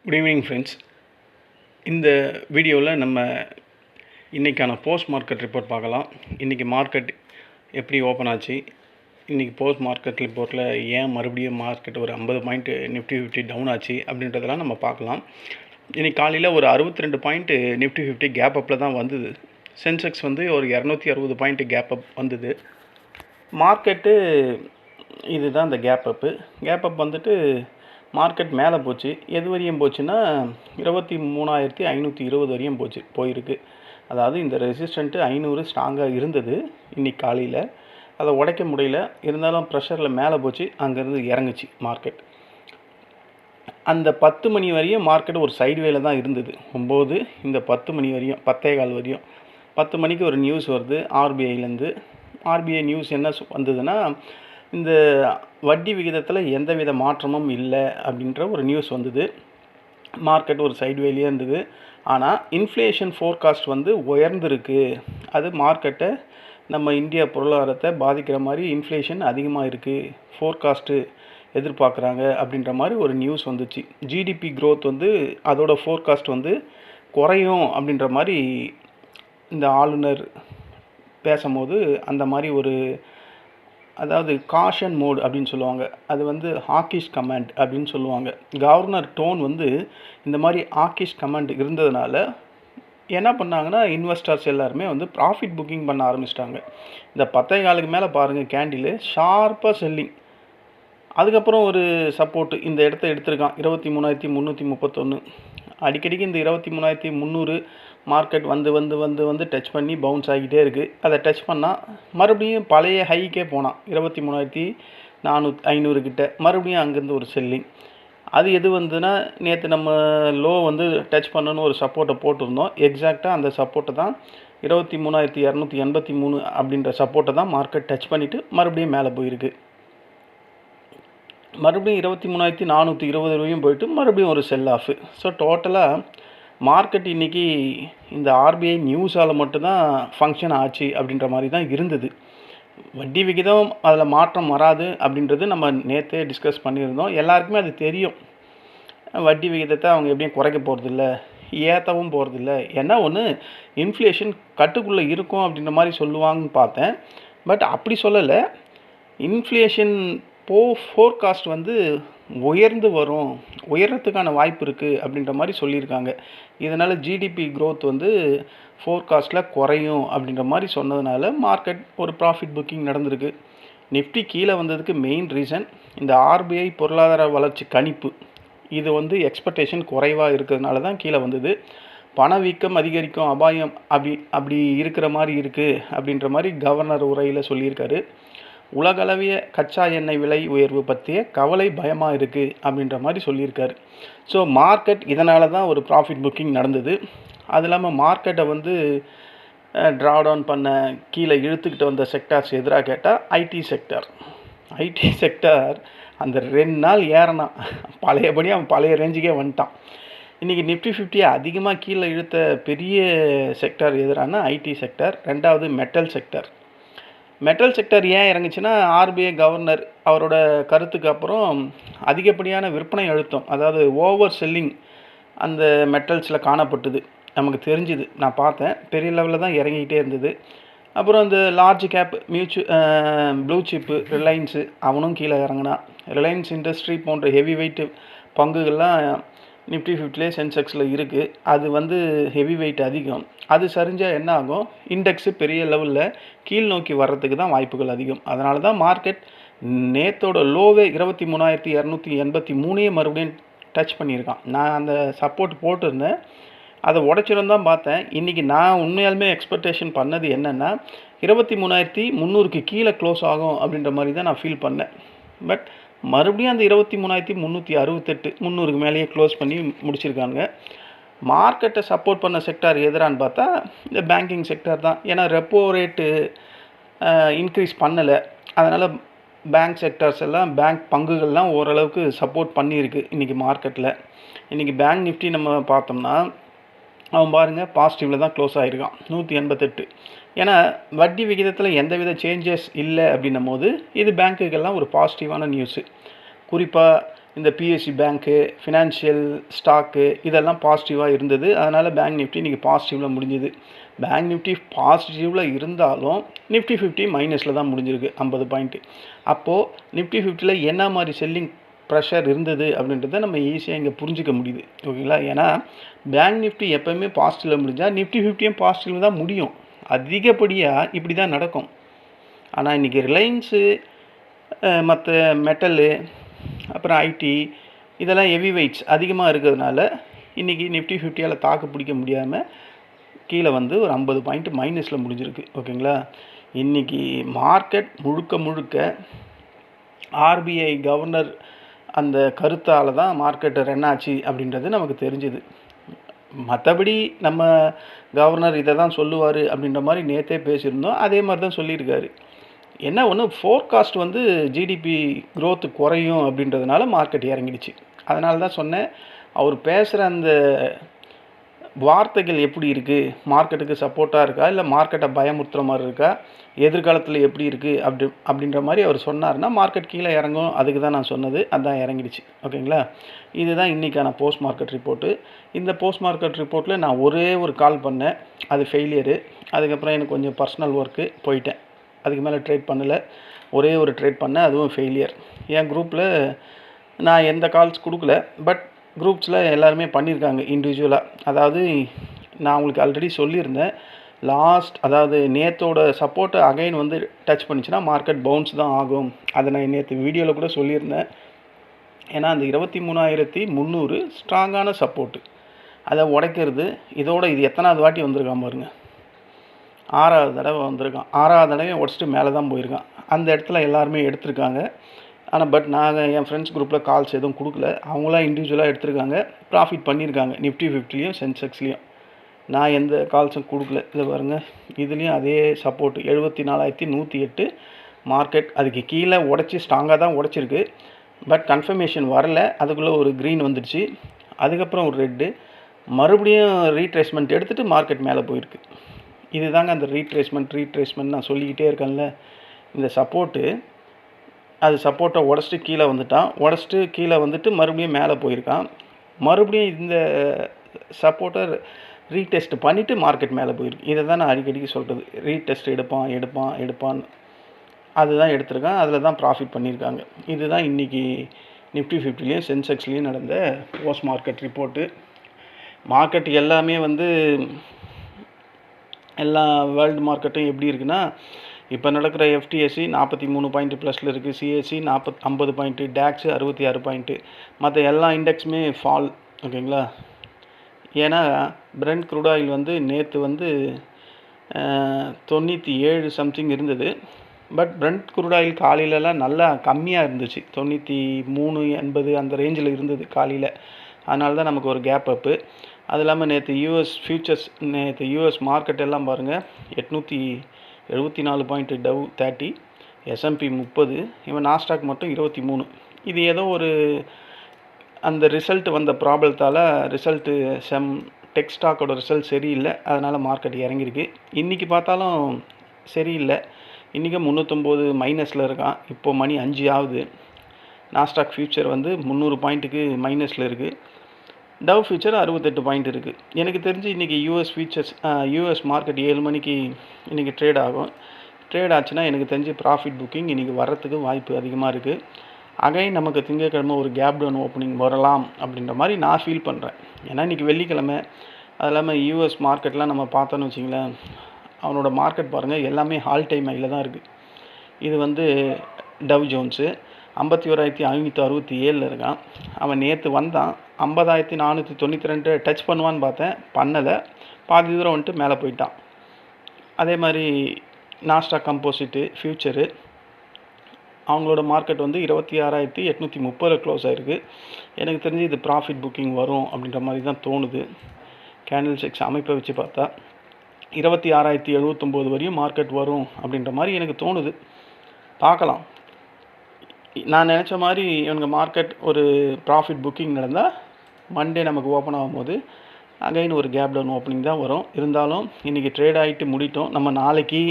Good evening friends. இந்த வீடியோவில் நம்ம இன்றைக்கான போஸ்ட் மார்க்கெட் ரிப்போர்ட் பார்க்கலாம். இன்றைக்கி மார்க்கெட் எப்படி ஓப்பன் ஆச்சு, இன்றைக்கி போஸ்ட் மார்க்கெட் ரிப்போர்ட்டில் ஏன் மறுபடியும் மார்க்கெட் ஒரு 50 பாயிண்ட் நிஃப்டி 50 டவுன் ஆச்சு அப்படின்றதெல்லாம் நம்ம பார்க்கலாம். இன்றைக்கி காலையில் ஒரு 62 பாயிண்ட் நிஃப்டி 50 கேப் அப்பில் தான் வந்தது. சென்செக்ஸ் வந்து ஒரு 260 பாயிண்ட் கேப் அப் வந்தது. மார்க்கெட்டு இதுதான் இந்த கேப் அப் வந்துட்டு மார்க்கெட் மேலே போச்சு. எது வரையும் போச்சுன்னா 23,520 வரையும் போயிருக்கு. அதாவது இந்த ரெசிஸ்டண்ட்டு 500 ஸ்ட்ராங்காக இருந்தது இன்றைக்கி காலையில். அதை உடைக்க முடியல, இருந்தாலும் ப்ரெஷரில் மேலே போச்சு, அங்கேருந்து இறங்குச்சு மார்க்கெட். அந்த 10 மணி வரையும் மார்க்கெட் ஒரு சைட்வேல தான் இருந்தது. 9 இந்த 10 மணி வரையும், 10:15 வரையும். 10 மணிக்கு ஒரு நியூஸ் வருது ஆர்பிஐலேருந்து. ஆர்பிஐ நியூஸ் என்ன வந்ததுன்னா, இந்த வட்டி விகிதத்தில் எந்தவித மாற்றமும் இல்லை அப்படின்ற ஒரு நியூஸ் வந்தது. மார்க்கெட் ஒரு சைட்வேலியே இருந்தது. ஆனால் இன்ஃப்ளேஷன் ஃபோர்காஸ்ட் வந்து உயர்ந்திருக்கு. அது மார்க்கெட்டை, நம்ம இந்தியா பொருளாதாரத்தை பாதிக்கிற மாதிரி இன்ஃப்ளேஷன் அதிகமாக இருக்குது, ஃபோர்காஸ்ட்டு எதிர்பார்க்குறாங்க அப்படின்ற மாதிரி ஒரு நியூஸ் வந்துச்சு. ஜிடிபி க்ரோத் வந்து அதோட ஃபோர்காஸ்ட் வந்து குறையும் அப்படின்ற மாதிரி இந்த ஆளுநர் பேசும்போது அந்த மாதிரி ஒரு, அதாவது காஷன் மோட் அப்படின்னு சொல்லுவாங்க, அது வந்து ஹாக்கிஷ் கமெண்ட் அப்படின்னு சொல்லுவாங்க. கவர்னர் டோன் வந்து இந்த மாதிரி ஹாக்கிஷ் கமெண்ட் இருந்ததுனால என்ன பண்ணாங்கன்னா, இன்வெஸ்டர்ஸ் எல்லாருமே வந்து ப்ராஃபிட் புக்கிங் பண்ண ஆரம்பிச்சிட்டாங்க. இந்த 10:15 மேலே பாருங்கள், கேண்டில் ஷார்ப்பாக செல்லிங். அதுக்கப்புறம் ஒரு சப்போர்ட்டு இந்த இடத்த எடுத்திருக்கான் 23,331. அடிக்கடிக்கு இந்த 23,300 மார்க்கெட் வந்து டச் பண்ணி பவுன்ஸ் ஆகிட்டே இருக்குது. அதை டச் பண்ணால் மறுபடியும் பழைய ஹைக்கே போனான் 23,500 கிட்ட. மறுபடியும் அங்கேருந்து ஒரு செல்லிங். அது எது வந்துன்னா, நேற்று நம்ம லோ வந்து டச் பண்ணணும்னு ஒரு சப்போர்ட்டை போட்டிருந்தோம். எக்ஸாக்டாக அந்த சப்போர்ட்டை தான் 23,283 அப்படின்ற சப்போர்ட்டை தான் மார்க்கெட் டச் பண்ணிவிட்டு மறுபடியும் மேலே போயிருக்கு. மறுபடியும் 23,420 வரையும் போயிட்டு மறுபடியும் ஒரு செல் ஆஃபு. ஸோ டோட்டலாக மார்க்கெட் இன்றைக்கி இந்த ஆர்பிஐ நியூஸால் மட்டும்தான் ஃபங்க்ஷன் ஆச்சு அப்படின்ற மாதிரி தான் இருந்தது. வட்டி விகிதம் அதில் மாற்றம் வராது அப்படின்றது நம்ம நேற்றே டிஸ்கஸ் பண்ணியிருந்தோம். எல்லாருக்குமே அது தெரியும். வட்டி விகிதத்தை அவங்க எப்படியும் குறைக்க போகிறதில்ல, ஏற்றவும் போகிறதில்ல. ஏன்னா ஒன்று இன்ஃப்ளேஷன் கட்டுக்குள்ளே இருக்கும் அப்படின்ற மாதிரி சொல்லுவாங்கன்னு பார்த்தேன். பட் அப்படி சொல்லலை. இன்ஃப்ளேஷன் ஃபோர்காஸ்ட் வந்து உயர்ந்து வரும், உயர்றதுக்கான வாய்ப்பு இருக்குது அப்படின்ற மாதிரி சொல்லியிருக்காங்க. இதனால் ஜிடிபி க்ரோத் வந்து ஃபோர்காஸ்ட்டில் குறையும் அப்படின்ற மாதிரி சொன்னதுனால மார்க்கெட் ஒரு ப்ராஃபிட் புக்கிங் நடந்திருக்கு. நிஃப்டி கீழே வந்ததுக்கு மெயின் ரீசன் இந்த ஆர்பிஐ பொருளாதார வளர்ச்சி கணிப்பு. இது வந்து எக்ஸ்பெக்டேஷன் குறைவாக இருக்கிறதுனால தான் கீழே வந்தது. பணவீக்கம் அதிகரிக்கும் அபாயம் அப்படி இருக்கிற மாதிரி இருக்குது அப்படின்ற மாதிரி கவர்னர் உரையில் சொல்லியிருக்காரு. உலகளவிய கச்சா எண்ணெய் விலை உயர்வு பற்றிய கவலை பயமாக இருக்குது அப்படின்ற மாதிரி சொல்லியிருக்காரு. ஸோ மார்க்கெட் இதனால தான் ஒரு ப்ராஃபிட் புக்கிங் நடந்தது. அது இல்லாமல் மார்க்கெட்டை வந்து ட்ராடவுன் பண்ண கீழே இழுத்துக்கிட்டு வந்த செக்டார்ஸ் எதிராக கேட்டால் ஐடி செக்டார் அந்த 2 நாள் ஏறினா பழையபடி அவன் பழைய ரேஞ்சுக்கே வந்துட்டான். இன்றைக்கி நிஃப்டி 50 அதிகமாக கீழே இழுத்த பெரிய செக்டார் எதிரான ஐடி செக்டார். ரெண்டாவது மெட்டல் செக்டர் ஏன் இறங்குச்சுன்னா, ஆர்பிஐ கவர்னர் அவரோட கருத்துக்கு அப்புறம் அதிகப்படியான விற்பனை அழுத்தம், அதாவது ஓவர் செல்லிங் அந்த மெட்டல்ஸில் காணப்பட்டது. நமக்கு தெரிஞ்சுது, நான் பார்த்தேன். பெரிய லெவலில் தான் இறங்கிக்கிட்டே இருந்தது. அப்புறம் இந்த large cap blue chip Reliance அவனும் கீழே இறங்கினா. ரிலையன்ஸ் இண்டஸ்ட்ரி போன்ற ஹெவி வெயிட் பங்குகள்லாம் நிஃப்டி 50 சென்செக்ஸில் இருக்குது. அது வந்து ஹெவி வெயிட் அதிகம். அது சரிஞ்சால் என்ன ஆகும், இண்டெக்ஸு பெரிய லெவலில் கீழ் நோக்கி வர்றதுக்கு தான் வாய்ப்புகள் அதிகம். அதனால தான் மார்க்கெட் நேற்றோட லோவே 23,283 மறுபடியும் டச் பண்ணியிருக்கான். நான் அந்த சப்போர்ட் போட்டிருந்தேன், அதை உடைச்சிருந்தான் பார்த்தேன். இன்றைக்கி நான் உண்மையாலுமே எக்ஸ்பெக்டேஷன் பண்ணது என்னென்னா 23,300க்கு கீழே க்ளோஸ் ஆகும் அப்படின்ற மாதிரி தான் நான் ஃபீல் பண்ணேன். பட் மறுபடியும் அந்த 23,368 300க்கு மேலேயே க்ளோஸ் பண்ணி முடிச்சிருக்காங்க. மார்க்கெட்டை சப்போர்ட் பண்ண செக்டார் எதிரான்னு பார்த்தா இந்த பேங்கிங் செக்டார் தான். ஏன்னா ரெப்போ ரேட்டு இன்க்ரீஸ் பண்ணலை. அதனால் பேங்க் செக்டார்ஸ் எல்லாம், பேங்க் பங்குகள்லாம் ஓரளவுக்கு சப்போர்ட் பண்ணியிருக்கு இன்றைக்கி மார்க்கெட்டில். இன்றைக்கி பேங்க் நிஃப்டி நம்ம பார்த்தோம்னா அவன் பாருங்கள் பாசிட்டிவில் தான் க்ளோஸ் ஆகிருக்கான் 188. ஏன்னா வட்டி விகிதத்தில் எந்தவித சேஞ்சஸ் இல்லை அப்படின்னும் போது இது பேங்க்குகள்லாம் ஒரு பாசிட்டிவான நியூஸு. குறிப்பாக இந்த பிஎஸ்சி பேங்க்கு, ஃபினான்ஷியல் ஸ்டாக்கு இதெல்லாம் பாசிட்டிவாக இருந்தது. அதனால் பேங்க் நிஃப்டி இன்றைக்கி பாசிட்டிவில் முடிஞ்சுது. பேங்க் நிஃப்டி பாசிட்டிவில் இருந்தாலும் நிஃப்டி 50 மைனஸில் தான் முடிஞ்சிருக்கு 50 பாயிண்ட்டு. அப்போது நிஃப்டி 50ல் என்ன மாதிரி செல்லிங் ப்ரெஷர் இருந்தது அப்படின்றத நம்ம ஈஸியாக இங்கே புரிஞ்சிக்க முடியுது. ஓகேங்களா? ஏன்னா பேங்க் நிஃப்டி எப்போவுமே பாசிட்டிவில் முடிஞ்சால் நிஃப்டி 50யும் பாசிட்டிவில் தான் முடியும். அதிகப்படியாக இப்படி தான் நடக்கும். ஆனால் இன்றைக்கி ரிலையன்ஸு, மற்ற மெட்டலு, அப்புறம் ஐடி இதெல்லாம் ஹெவி வெயிட்ஸ் அதிகமாக இருக்கிறதுனால இன்றைக்கி நிஃப்டி 50ஆல் தாக்கு பிடிக்க முடியாமல் கீழே வந்து ஒரு 50 பாயிண்ட் மைனஸில் முடிஞ்சிருக்கு. ஓகேங்களா? இன்றைக்கி மார்க்கெட் முழுக்க ஆர்பிஐ கவர்னர் அந்த கருத்தால் தான் மார்க்கெட்டு ரன் ஆச்சு அப்படின்றது நமக்கு தெரிஞ்சுது. மற்றபடி நம்ம கவர்னர் இதை தான் சொல்லுவார் அப்படின்ற மாதிரி நேற்றே பேசியிருந்தோம். அதே மாதிரி தான் சொல்லியிருக்காரு. என்ன ஒன்று, ஃபோர்காஸ்ட் வந்து ஜிடிபி க்ரோத்து குறையும் அப்படின்றதுனால மார்க்கெட் இறங்கிடுச்சு. அதனால தான் சொன்னேன், அவர் பேசுகிற அந்த வார்த்தைகள் எப்படி இருக்குது, மார்க்கெட்டுக்கு சப்போர்ட்டாக இருக்கா, இல்லை மார்க்கெட்டை பயமுறுத்துகிற மாதிரி இருக்கா, எதிர்காலத்தில் எப்படி இருக்குது அப்படின்ற மாதிரி அவர் சொன்னார்னா மார்க்கெட் கீழே இறங்கும். அதுக்கு தான் நான் சொன்னது, அதுதான் இறங்கிடுச்சு. ஓகேங்களா? இதுதான் இன்றைக்கான போஸ்ட் மார்க்கெட் ரிப்போர்ட்டு. இந்த போஸ்ட் மார்க்கெட் ரிப்போர்ட்டில் நான் ஒரே ஒரு கால் பண்ணேன், அது ஃபெயிலியரு. அதுக்கப்புறம் எனக்கு கொஞ்சம் பர்சனல் ஒர்க்கு போயிட்டேன். அதுக்கு மேலே ட்ரேட் பண்ணலை. ஒரே ஒரு ட்ரேட் பண்ணேன், அதுவும் ஃபெயிலியர். என் குரூப்பில் நான் எந்த கால்ஸ் கொடுக்கல, பட் குரூப்ஸில் எல்லாருமே பண்ணியிருக்காங்க இண்டிவிஜுவலாக. அதாவது நான் உங்களுக்கு ஆல்ரெடி சொல்லியிருந்தேன், அதாவது நேற்றோட சப்போர்ட்டை அகைன் வந்து டச் பண்ணிச்சுன்னா மார்க்கெட் பவுன்ஸ் தான் ஆகும். அதை நான் நேற்று வீடியோவில் கூட சொல்லியிருந்தேன். ஏன்னா அந்த 23,300 ஸ்ட்ராங்கான சப்போர்ட்டு, அதை உடைக்கிறது. இது எத்தனாவது வாட்டி வந்திருக்கான் பாருங்க, 6வது தடவை வந்திருக்கான். 6வது தடவை உடச்சிட்டு மேலே தான் போயிருக்கான். அந்த இடத்துல எல்லாருமே எடுத்திருக்காங்க. ஆனால் பட் நாங்கள் என் ஃப்ரெண்ட்ஸ் குரூப்பில் கால்ஸ் எதுவும் கொடுக்கல. அவங்களாம் இண்டிவிஜுவலாக எடுத்திருக்காங்க, ப்ராஃபிட் பண்ணியிருக்காங்க. நிஃப்டி 50லையும் சென்செக்ஸ்லேயும் நான் எந்த கால்ஸும் கொடுக்கல. இது பாருங்கள், இதுலேயும் அதே சப்போர்ட்டு 74,108 மார்க்கெட். அதுக்கு கீழே உடச்சி ஸ்ட்ராங்காக தான் உடச்சிருக்கு, பட் கன்ஃபர்மேஷன் வரல. அதுக்குள்ளே ஒரு க்ரீன் வந்துடுச்சு, அதுக்கப்புறம் ஒரு ரெட்டு, மறுபடியும் ரீட்ரேஸ்மெண்ட் எடுத்துகிட்டு மார்க்கெட் மேலே போயிருக்கு. இது தாங்க அந்த ரீட்ரேஸ்மெண்ட் நான் சொல்லிக்கிட்டே இருக்கேன்ல. இந்த அது சப்போர்ட்டை உடச்சிட்டு கீழே வந்துட்டான், உடச்சிட்டு கீழே வந்துட்டு மறுபடியும் மேலே போயிருக்கான். மறுபடியும் இந்த சப்போர்ட்டை ரீடெஸ்ட் பண்ணிவிட்டு மார்க்கெட் மேலே போயிருக்கு. இதை தான் நான் அடிக்கடிக்கு சொல்கிறது, ரீடெஸ்ட் எடுப்பான். அதுதான் எடுத்திருக்கான், அதில் தான் ப்ராஃபிட் பண்ணியிருக்காங்க. இதுதான் இன்றைக்கி நிஃப்டி 50லேயும் சென்செக்ஸ்லேயும் நடந்த போஸ்ட் மார்க்கெட் ரிப்போர்ட்டு. மார்க்கெட் எல்லாமே வந்து எல்லா வேர்ல்டு மார்க்கெட்டும் எப்படி இருக்குன்னா, இப்போ நடக்கிற எஃப்டிஎஸ்சி 43 பாயிண்ட் ப்ளஸில் இருக்குது, சிஎஸ்சி 50 பாயிண்ட்டு, டேக்ஸு 66 பாயிண்ட்டு, மற்ற எல்லா இண்டெக்ஸுமே ஃபால். ஓகேங்களா? ஏன்னா பிரெண்ட் க்ரூட் ஆயில் வந்து நேற்று வந்து 97 சம்திங் இருந்தது. பட் பிரெண்ட் க்ரூட் ஆயில் காலையிலலாம் நல்லா கம்மியாக இருந்துச்சு, 93.80 அந்த ரேஞ்சில் இருந்தது காலையில். அதனால தான் நமக்கு ஒரு கேப் அப்பு. அது இல்லாமல் நேற்று யூஎஸ் மார்க்கெட் எல்லாம் பாருங்கள், 874 பாயிண்ட்டு டவ் 30, S&P 30, இவன் நாஸ்டாக் மட்டும் 23. இது ஏதோ ஒரு அந்த ரிசல்ட் வந்த ப்ராப்ளத்தால் டெக் ஸ்டாக்கோட ரிசல்ட் சரியில்லை, அதனால் மார்க்கெட் இறங்கியிருக்கு. இன்றைக்கி பார்த்தாலும் சரியில்லை. இன்றைக்கி 309 மைனஸில் இருக்கான். இப்போது மணி 5 ஆகுது. நாஸ்டாக் ஃபியூச்சர் வந்து 300 பாயிண்ட்டுக்கு மைனஸில் இருக்குது. டவ் ஃபியூச்சர் 68 பாயிண்ட் இருக்குது. எனக்கு தெரிஞ்சு இன்றைக்கி யூஎஸ் மார்க்கெட் 7 மணிக்கு இன்றைக்கி ட்ரேட் ஆகும். ட்ரேட் ஆச்சுன்னா எனக்கு தெரிஞ்சு ப்ராஃபிட் புக்கிங் இன்றைக்கி வர்றதுக்கு வாய்ப்பு அதிகமாக இருக்குது. அகைன் நமக்கு திங்கட்கிழமை ஒரு கேப் டவுன் ஓப்பனிங் வரலாம் அப்படின்ற மாதிரி நான் ஃபீல் பண்ணுறேன். ஏன்னா இன்றைக்கி வெள்ளிக்கிழமை. அது இல்லாமல் யூஎஸ் மார்க்கெட்லாம் நம்ம பார்த்தோன்னு வச்சிங்களேன், அவனோட மார்க்கெட் பாருங்கள் எல்லாமே ஆல் டைம் ஹையில் தான் இருக்குது. இது வந்து டவ் ஜோன்ஸு 51,567 இருக்கான். அவன் நேற்று வந்தான், 50,492 டச் பண்ணுவான்னு பார்த்தேன், பண்ணலை. பாதி தூரம் வந்துட்டு மேலே போயிட்டான். அதே மாதிரி நாஸ்டாக் கம்போசிட்டு ஃபியூச்சரு அவங்களோட மார்க்கெட் வந்து 26,830 க்ளோஸ் ஆகிருக்கு. எனக்கு தெரிஞ்சு இது ப்ராஃபிட் புக்கிங் வரும் அப்படின்ற மாதிரி தான் தோணுது. கேண்டில் செக்ஸ் அமைப்பை வச்சு பார்த்தா 26,079 வரையும் மார்க்கெட் வரும் அப்படின்ற மாதிரி எனக்கு தோணுது. பார்க்கலாம். நான் நினச்ச மாதிரி இவங்க மார்க்கெட் ஒரு ப்ராஃபிட் புக்கிங் நடந்தால் மண்டே நமக்கு ஓப்பன் ஆகும்போது அகைன் ஒரு கேப் டவுன் ஓப்பனிங் தான் வரும். இருந்தாலும் இன்றைக்கி ட்ரேட் ஆகிட்டு முடிட்டோம். நம்ம நாளைக்கு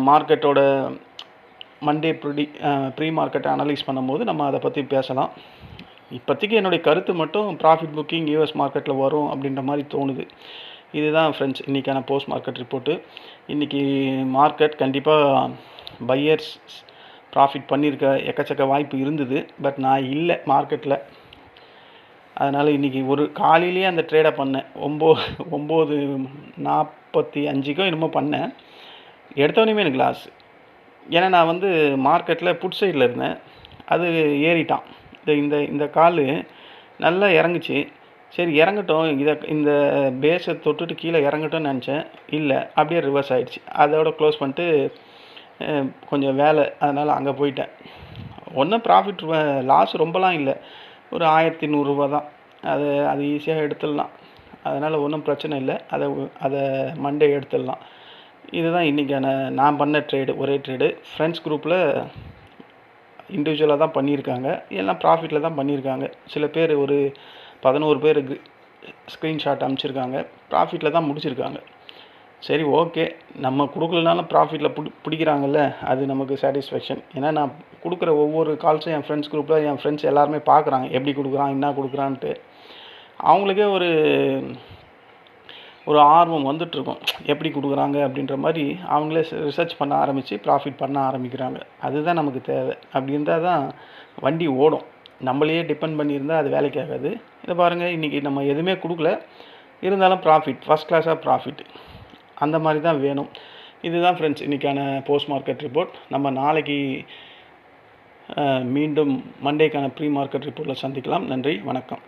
மார்க்கெட்டோட மண்டே ப்ரீ மார்க்கெட்டை அனலைஸ் பண்ணும்போது நம்ம அதை பற்றி பேசலாம். இப்போதைக்கு என்னுடைய கருத்து மட்டும் ப்ராஃபிட் புக்கிங் யூஎஸ் மார்க்கெட்டில் வரும் அப்படின்ற மாதிரி தோணுது. இதுதான் ஃப்ரெண்ட்ஸ் இன்றைக்கான போஸ்ட் மார்க்கெட் ரிப்போர்ட்டு. இன்றைக்கி மார்க்கெட் கண்டிப்பாக பையர்ஸ் ப்ராஃபிட் பண்ணியிருக்க எக்கச்சக்க வாய்ப்பு இருந்தது. பட் நான் இல்லை மார்க்கெட்டில். அதனால் இன்றைக்கி ஒரு காலையிலேயே அந்த ட்ரேடை பண்ணேன். 9:45 என்னமோ பண்ணேன். எடுத்தவொடனே எனக்கு லாஸ். ஏன்னா நான் வந்து மார்க்கெட்டில் புட் சைடில் இருந்தேன். அது ஏறிட்டான். இந்த கால் நல்லா இறங்குச்சு. சரி இறங்கட்டும், இந்த பேஸை தொட்டுட்டு கீழே இறங்கட்டும்னு நினச்சேன். இல்லை, அப்படியே ரிவர்ஸ் ஆகிடுச்சு. அதோட க்ளோஸ் பண்ணிட்டு கொஞ்சம் வேலை, அதனால் அங்கே போயிட்டேன். ஒன்றும் ப்ராஃபிட் லாஸ் ரொம்பலாம் இல்லை, ஒரு 1100 ரூபா தான். அது ஈஸியாக எடுத்துடலாம். அதனால் ஒன்றும் பிரச்சனை இல்லை. அதை மண்டே எடுத்துடலாம். இதுதான் இன்றைக்கான நான் பண்ண ட்ரேடு. ஒரே ட்ரேடு. ஃப்ரெண்ட்ஸ் குரூப்பில் இண்டிவிஜுவலாக தான் பண்ணியிருக்காங்க. எல்லாம் ப்ராஃபிட்டில் தான் பண்ணியிருக்காங்க. சில பேர் ஒரு 11 பேருக்கு ஸ்க்ரீன்ஷாட் அனுப்பிச்சிருக்காங்க. ப்ராஃபிட்டில் தான் முடிச்சிருக்காங்க. சரி, ஓகே. நம்ம கொடுக்கலனாலும் ப்ராஃபிட்டில் பிடிக்கிறாங்கல்ல, அது நமக்கு சாட்டிஸ்ஃபேக்ஷன். ஏன்னா நான் கொடுக்குற ஒவ்வொரு கால்ஸும் என் ஃப்ரெண்ட்ஸ் குரூப்பில் என் ஃப்ரெண்ட்ஸ் எல்லாருமே பார்க்குறாங்க, எப்படி கொடுக்குறான், என்ன கொடுக்குறான்ட்டு. அவங்களுக்கே ஒரு ஆர்வம் வந்துட்டுருக்கும், எப்படி கொடுக்குறாங்க அப்படின்ற மாதிரி. அவங்களே ரிசர்ச் பண்ண ஆரம்பித்து ப்ராஃபிட் பண்ண ஆரம்பிக்கிறாங்க. அதுதான் நமக்கு தேவை. அப்படி இருந்தால் தான் வண்டி ஓடும். நம்மளையே டிபெண்ட் பண்ணியிருந்தால் அது வேலைக்கு ஆகாது. இதை பாருங்கள், இன்றைக்கி நம்ம எதுவுமே கொடுக்கல, இருந்தாலும் ப்ராஃபிட், ஃபஸ்ட் கிளாஸாக ப்ராஃபிட். அந்த மாதிரி தான் வேணும். இதுதான் ஃப்ரெண்ட்ஸ் இன்றைக்கான போஸ்ட் மார்க்கெட் ரிப்போர்ட். நம்ம நாளைக்கு மீண்டும் மண்டேக்கான ப்ரீ மார்க்கெட் ரிப்போர்ட்டில் சந்திக்கலாம். நன்றி, வணக்கம்.